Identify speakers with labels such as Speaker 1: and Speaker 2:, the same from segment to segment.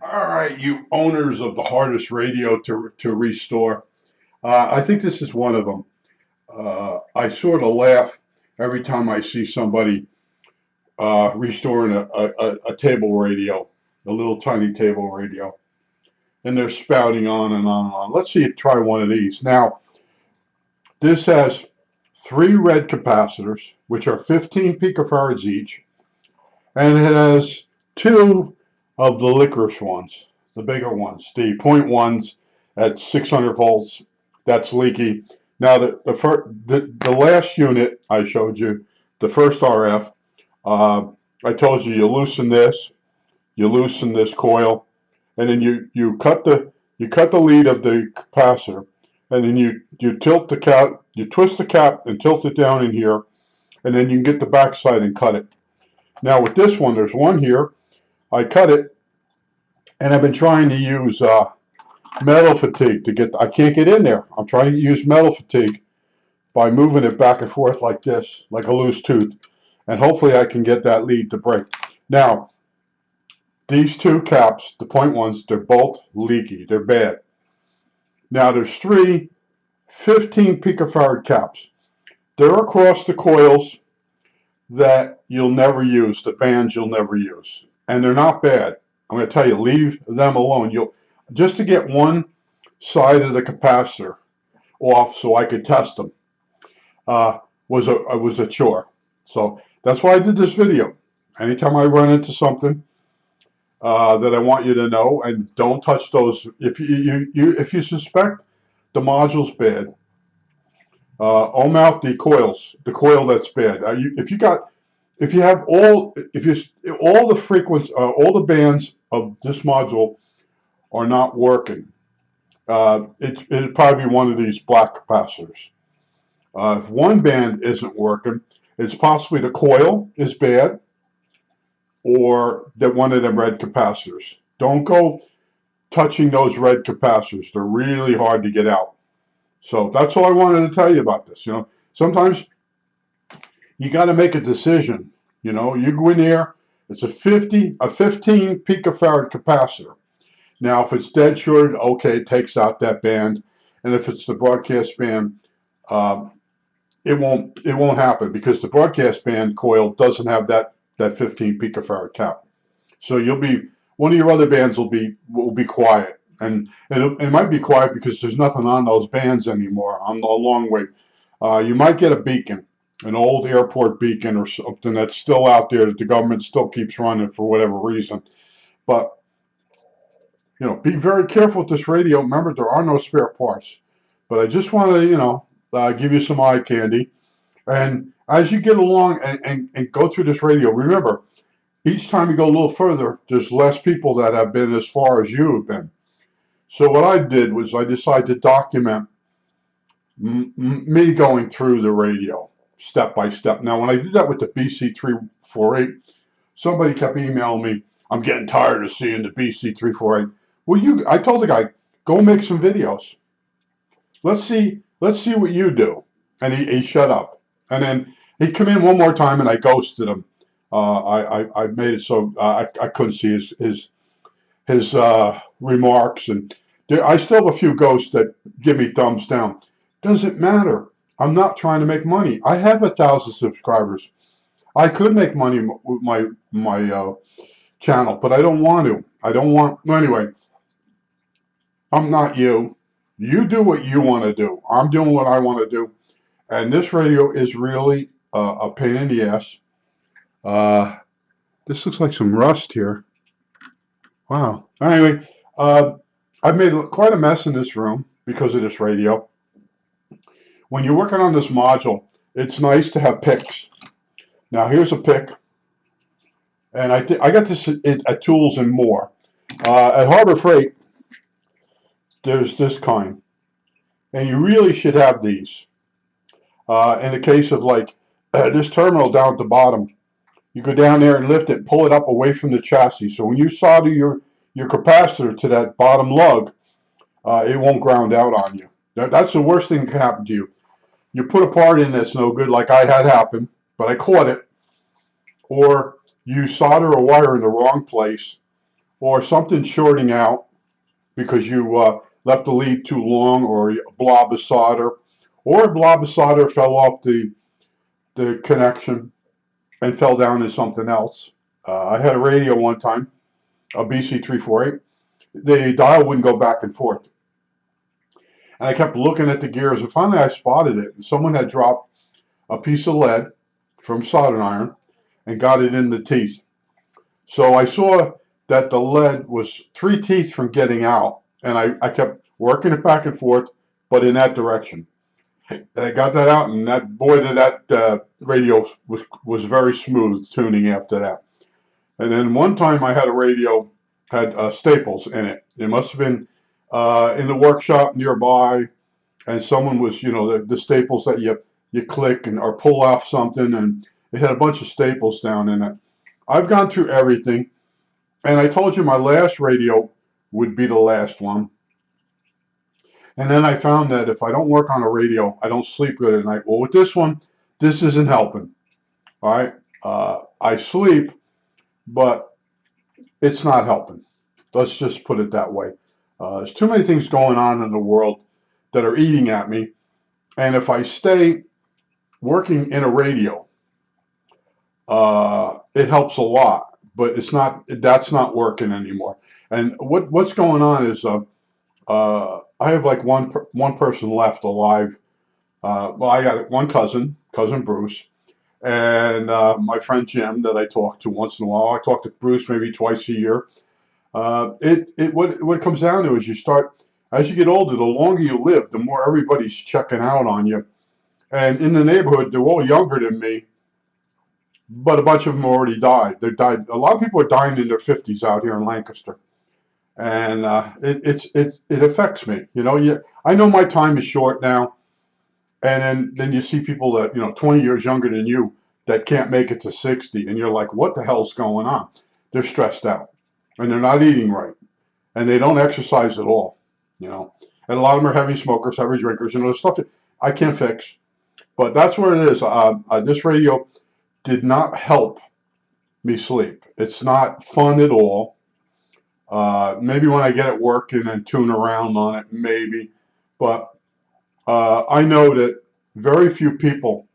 Speaker 1: All right, you owners of the hardest radio to restore. I think this is one of them. I sort of laugh every time I see somebody restoring a table radio, a little tiny table radio, and they're spouting on and on and on. Let's see, try one of these. Now, this has three red capacitors, which are 15 picofarads each, and it has two of the licorice ones, the bigger ones, the point ones at 600 volts. That's leaky. Now the last unit I showed you, the first RF, uh, I told you you loosen this coil, and then you cut the lead of the capacitor, and then you tilt the cap, you twist the cap and tilt it down in here, and then you can get the backside and cut it. Now with this one, there's one here. I cut it, and I've been trying to use metal fatigue to get. I can't get in there. I'm trying to use metal fatigue by moving it back and forth like this, like a loose tooth, and hopefully I can get that lead to break. Now these two caps, the point ones, they're both leaky. They're bad. Now there's three 15 picofarad caps. They're across the coils that you'll never use, the bands you'll never use, and they're not bad. I'm going to tell you, leave them alone. You'll just to get one side of the capacitor off so I could test them was a chore. So that's why I did this video. Anytime I run into something that I want you to know, and don't touch those. If you suspect the module's bad, ohm out the coils, the coil that's bad. If you have all the frequency, all the bands of this module are not working, it'd probably be one of these black capacitors. If one band isn't working, it's possibly the coil is bad, or that one of them red capacitors. Don't go touching those red capacitors. They're really hard to get out. So that's all I wanted to tell you about this. Sometimes you got to make a decision. You go in there. It's a 15 picofarad capacitor. Now, if it's dead shorted, okay, it takes out that band, and if it's the broadcast band, it won't happen because the broadcast band coil doesn't have that 15 picofarad cap. So one of your other bands will be quiet, and it might be quiet because there's nothing on those bands anymore on the long wave. You might get a beacon, an old airport beacon or something that's still out there that the government still keeps running for whatever reason. But be very careful with this radio. Remember, there are no spare parts. But I just want to give you some eye candy. And as you get along and go through this radio, remember, each time you go a little further, there's less people that have been as far as you have been. So what I did was I decided to document me going through the radio step by step. Now, when I did that with the BC348, somebody kept emailing me, I'm getting tired of seeing the BC348. Well, I told the guy, go make some videos. Let's see what you do. And he shut up. And then he'd come in one more time, and I ghosted him. I made it so I couldn't see his remarks, and I still have a few ghosts that give me thumbs down. Doesn't matter. I'm not trying to make money. I have 1,000 subscribers. I could make money with my channel, but I don't want to. I don't want. Anyway, I'm not you. You do what you want to do. I'm doing what I want to do. And this radio is really a pain in the ass. This looks like some rust here. Wow. Anyway, I've made quite a mess in this room because of this radio. When you're working on this module, it's nice to have picks. Now here's a pick. And I got this at Tools and More. At Harbor Freight, there's this kind. And you really should have these. In the case of like this terminal down at the bottom, you go down there and lift it, pull it up away from the chassis. So when you solder your capacitor to that bottom lug, it won't ground out on you. That's the worst thing that can happen to you. You put a part in that's no good, like I had happen, but I caught it. Or you solder a wire in the wrong place, or something shorting out because you left the lead too long, or a blob of solder, or a blob of solder fell off the connection and fell down into something else. I had a radio one time, a BC348. The dial wouldn't go back and forth. And I kept looking at the gears, and finally I spotted it. And someone had dropped a piece of lead from soldering iron and got it in the teeth. So I saw that the lead was 3 teeth from getting out, and I kept working it back and forth, but in that direction. And I got that out, and that boy, that radio was very smooth tuning after that. And then one time I had a radio had staples in it. It must have been in the workshop nearby, and someone was, the staples that you click and or pull off something, and it had a bunch of staples down in it. I've gone through everything, and I told you my last radio would be the last one. And then I found that if I don't work on a radio, I don't sleep good at night. Well, with this one, this isn't helping. All right, I sleep, but it's not helping. Let's just put it that way. There's too many things going on in the world that are eating at me, and if I stay working in a radio, it helps a lot. But it's not. That's not working anymore. And what's going on is I have like one person left alive. Well, I got one cousin Bruce, and my friend Jim that I talk to once in a while. I talk to Bruce maybe twice a year. What it comes down to is as you get older, the longer you live, the more everybody's checking out on you. And in the neighborhood, they're all younger than me, but a bunch of them already died. They died. A lot of people are dying in their 50s out here in Lancaster, and it affects me. I know my time is short now, and then you see people that 20 years younger than you that can't make it to 60, and you're like, what the hell's going on? They're stressed out, and they're not eating right, and they don't exercise at all. And a lot of them are heavy smokers, heavy drinkers. Stuff that I can't fix. But that's where it is. This radio did not help me sleep. It's not fun at all. Maybe when I get at work and then tune around on it, maybe. But I know that very few people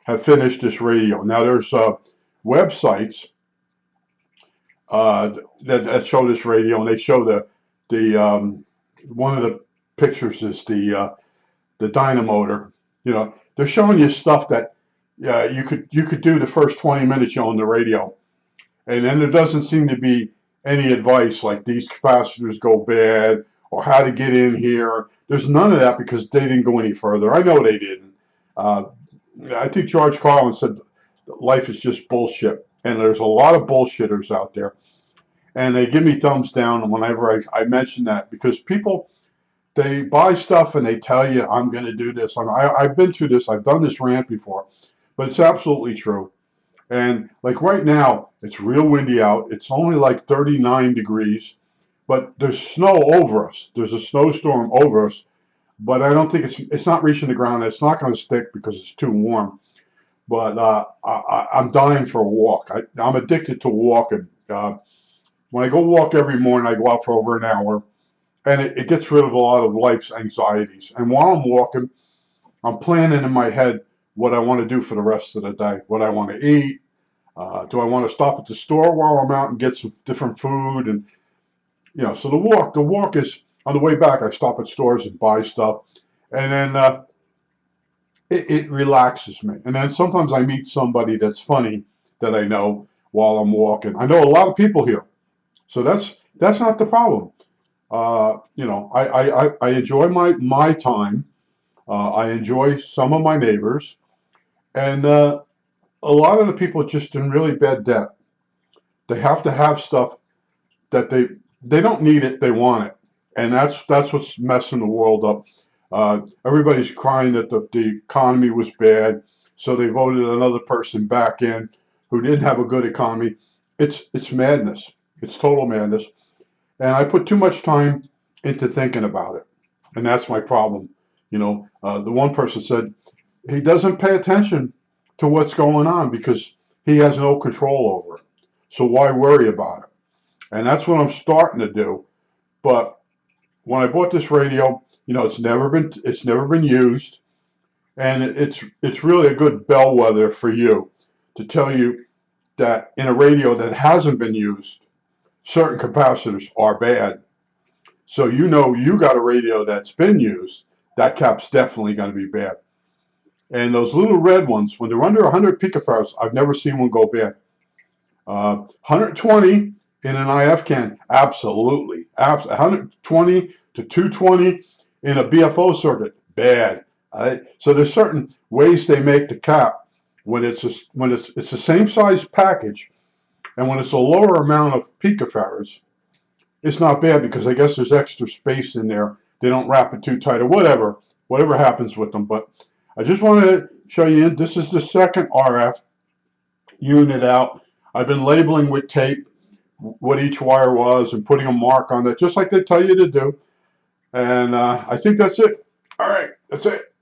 Speaker 1: have finished this radio. Now there's websites that show this radio, and they show the one of the pictures is the dynamotor. They're showing you stuff that you could do the first 20 minutes you own the radio, and then there doesn't seem to be any advice like these capacitors go bad or how to get in here. There's none of that because they didn't go any further. I know they didn't. I think George Carlin said life is just bullshit, and there's a lot of bullshitters out there, and they give me thumbs down whenever I mention that, because people, they buy stuff and they tell you, I'm going to do this. I've been through this. I've done this rant before, but it's absolutely true. And like right now, it's real windy out. It's only like 39 degrees, but there's snow over us. There's a snowstorm over us, but I don't think it's not reaching the ground. It's not going to stick because it's too warm. But I'm dying for a walk. I'm addicted to walking. When I go walk every morning, I go out for over an hour. And it gets rid of a lot of life's anxieties. And while I'm walking, I'm planning in my head what I want to do for the rest of the day, what I want to eat. Do I want to stop at the store while I'm out and get some different food? And, so the walk is, on the way back, I stop at stores and buy stuff. And then it relaxes me. And then sometimes I meet somebody that's funny that I know while I'm walking. I know a lot of people here. So that's not the problem. I enjoy my time. I enjoy some of my neighbors, and a lot of the people are just in really bad debt. They have to have stuff that they don't need it, they want it, and that's what's messing the world up. Everybody's crying that the economy was bad, so they voted another person back in who didn't have a good economy. It's madness. It's total madness. And I put too much time into thinking about it. And that's my problem. The one person said he doesn't pay attention to what's going on because he has no control over it. So why worry about it? And that's what I'm starting to do. But when I bought this radio, it's never been used, and it's really a good bellwether for you to tell you that in a radio that hasn't been used, certain capacitors are bad. So you got a radio that's been used, that cap's definitely going to be bad. And those little red ones, when they're under 100 picofarads, I've never seen one go bad. 120 in an IF can, absolutely. 120 to 220 in a BFO circuit, bad. So there's certain ways they make the cap when it's the same size package, and when it's a lower amount of picofarads, it's not bad because I guess there's extra space in there. They don't wrap it too tight or whatever happens with them. But I just want to show you, this is the second RF unit out. I've been labeling with tape what each wire was and putting a mark on that, just like they tell you to do. And I think that's it. All right, that's it.